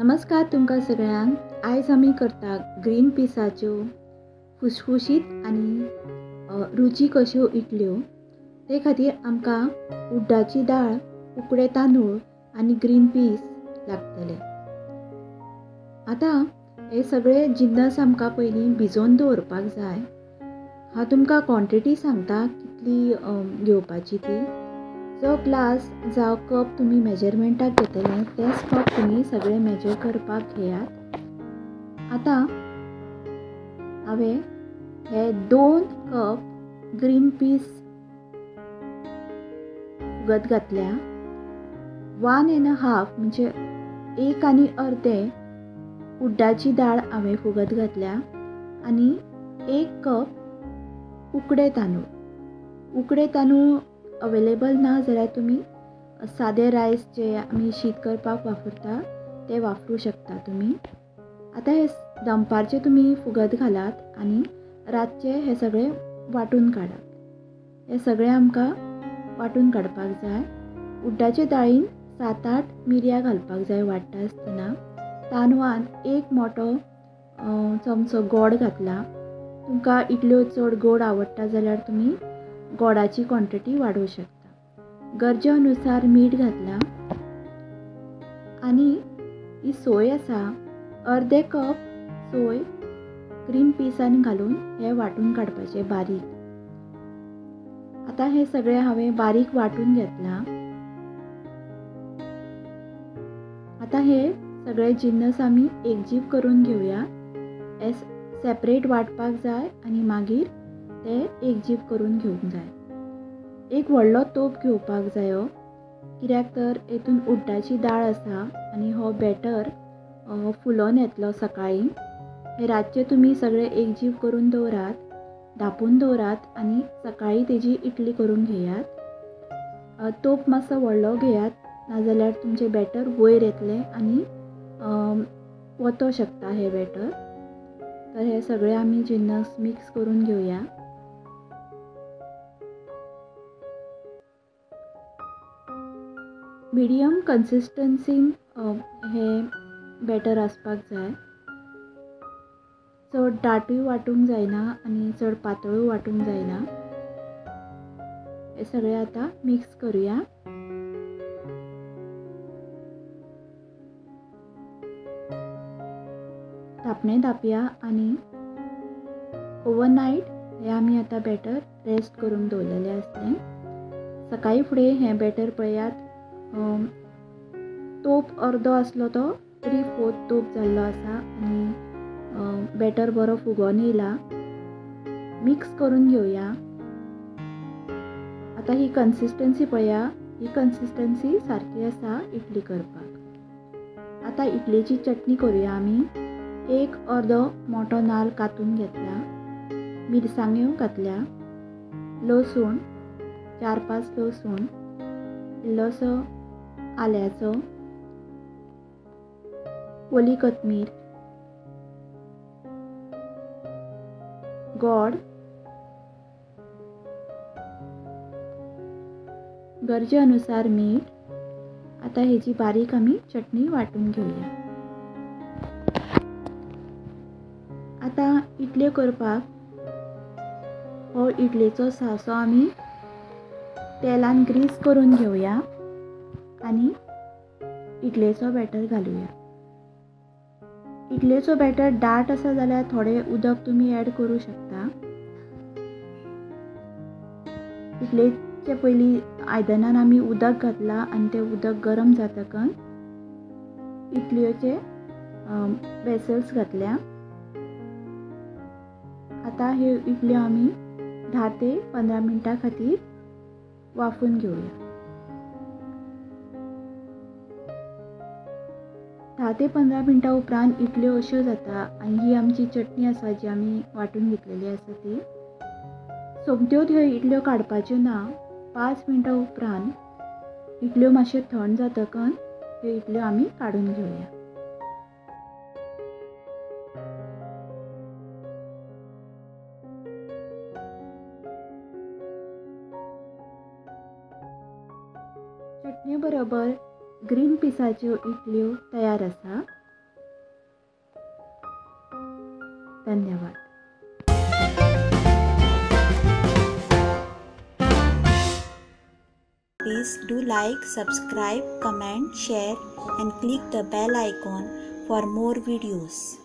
नमस्कार तुमकां सगळ्यांक। आयज आमी करता ग्रीन पिसाच्यो फुसफुशीत आनी रुचीक अश्यो इडल्यो। ते खातीर आमकां उड्डाची दाळ, उकडे तांदूळ आनी ग्रीन पीस लागतले। आतां हे सगळे जिन्नस आमकां पयलीं भिजोवन दवरपाक जाय। हांव तुमकां क्वॉन्टिटी सांगता कितली घेवपाची ती। जो ग्लास जावं कप तुमी मेजरमेंटाक घेतले तेच कप तुमी सगळे मेजर करपाक घेयात। आतां हांवें हे 2 कप ग्रीन पीस फुगत घातल्या। 1.5 म्हणजे 1 आनी अर्दे उड्डाची दाळ हांवें फुगत घातल्या आनी 1 कप उकडे तांदूळ। उकडे तांदूळ अवेलेबल ना जाल्यार तुमी सादे रायस जे आमी शीत करपाक वापरता ते वापरूं शकता तुमी। आतां हे दनपारचे तुमी फुगत घालात आनी रातचे हे सगळे वांटून काडात। हे सगळे आमकां वांटून काडपाक जाय। उड्डाचे दाळीन 7-8 मिरयां घालपाक जाय वांट्टा आसतना। तांदळान 1 मोठो चमचो गोड घातला। तुमकां इडल्यो चड गोड आवडटा जाल्यार तुमी गोडाची क्वॉन्टिटी वाडोवं शकता। गरजे अनुसार मीठ घातला आनी ही सोय आसा अर्दे कप सोय ग्रीन पिसान घालून हे वांटून काडपाचे बारीक। आतां हे सगळे हांवें बारीक वांटून घेतला। आतां हे सगळे जिन्नस आमी एकजीव करून घेवया। हे सेपरेट वांटपाक जाय आनी मागीर ते एकजीव करून घेवंक जाय। एक व्हडलो तोप घेवपाक जायो कित्याक तर हेतून उड्डाची दाळ आसा आनी हो बॅटर फुलोन येतलो सकाळीं। हे रातचे तुमी सगळे एकजीव करून दवरात, धांपून दवरात आनी सकाळीं तेजी इडली करून घेयात। तोप मातसो व्हडलो घेयात नाजाल्यार तुमचें बॅटर वयर येतलें आनी वतो शकता हे बॅटर। तर हे सगळे आमी जिन्नस मिक्स करून घेवया। मिडियम कन्सिस्टन्सीन हे बॅटर आसपाक जाय। चड दाटूय वांटूंक जायना आनी चड पातळूय वांटूंक जायना। हे सगळे आतां मिक्स करुया। धांपणे धांपया आनी ओवरनायट हे आमी आतां बॅटर रेस्ट करून दवरलेलें आसलें। सकाळीं फुडें हें बॅटर पळयात तोप अर्दो आसलो तो 3/4 तोप जाल्लो आसा आनी बॅटर बरो फुगोन येयला। मिक्स करून घेवया। आतां ही कन्सिस्टन्सी पळया, ही कन्सिस्टन्सी सारकी आसा इडली करपाक। आतां इडलीची चटणी करुया आमी। एक अर्दो मोठो नाल्ल कातून घेतला, मिरसांग्यो घातल्या, लसूण 4-5 लसूण, इल्लोसो आल्याचो, ओली कोथमीर, गोड, गरजे अनुसार मीठ। आतां हेची बारीक आमी चटणी वांटून घेवया। आतां इडल्यो करपाक हो इडलेचो सासो आमी तेलान ग्रीस करून घेवया आनी इडलेचो बॅटर घालुया। इडलेचो बॅटर दाट आसा जाल्यार थोडें उदक तुमी ऍड करूं शकता। इडलेचे पयलीं आयदनान आमी उदक घातला आनी तें उदक गरम जातकच इडल्योचे वेसल्स घातल्या। आतां ह्यो इडल्यो आमी 10 ते 15 मिनटां खातीर वाफून घेवया। 10 ते 15 मिनटां उपरांत इडल्यो अश्यो जाता आनी ही आमची चटणी आसा जी आमी वांटून घेतलेली आसा ती। सोमत्योच ह्यो इडल्यो काडपाच्यो ना। 5 मिनटां उपरांत इडल्यो मातश्यो थंड जातकच ह्यो इडल्यो आमी काडून घेवया। चटणी बरोबर ग्रीन पिसाच्यो इडल्यो तयार आसा। धन्यवाद. Please do like, subscribe, comment, share and click the bell icon for more videos.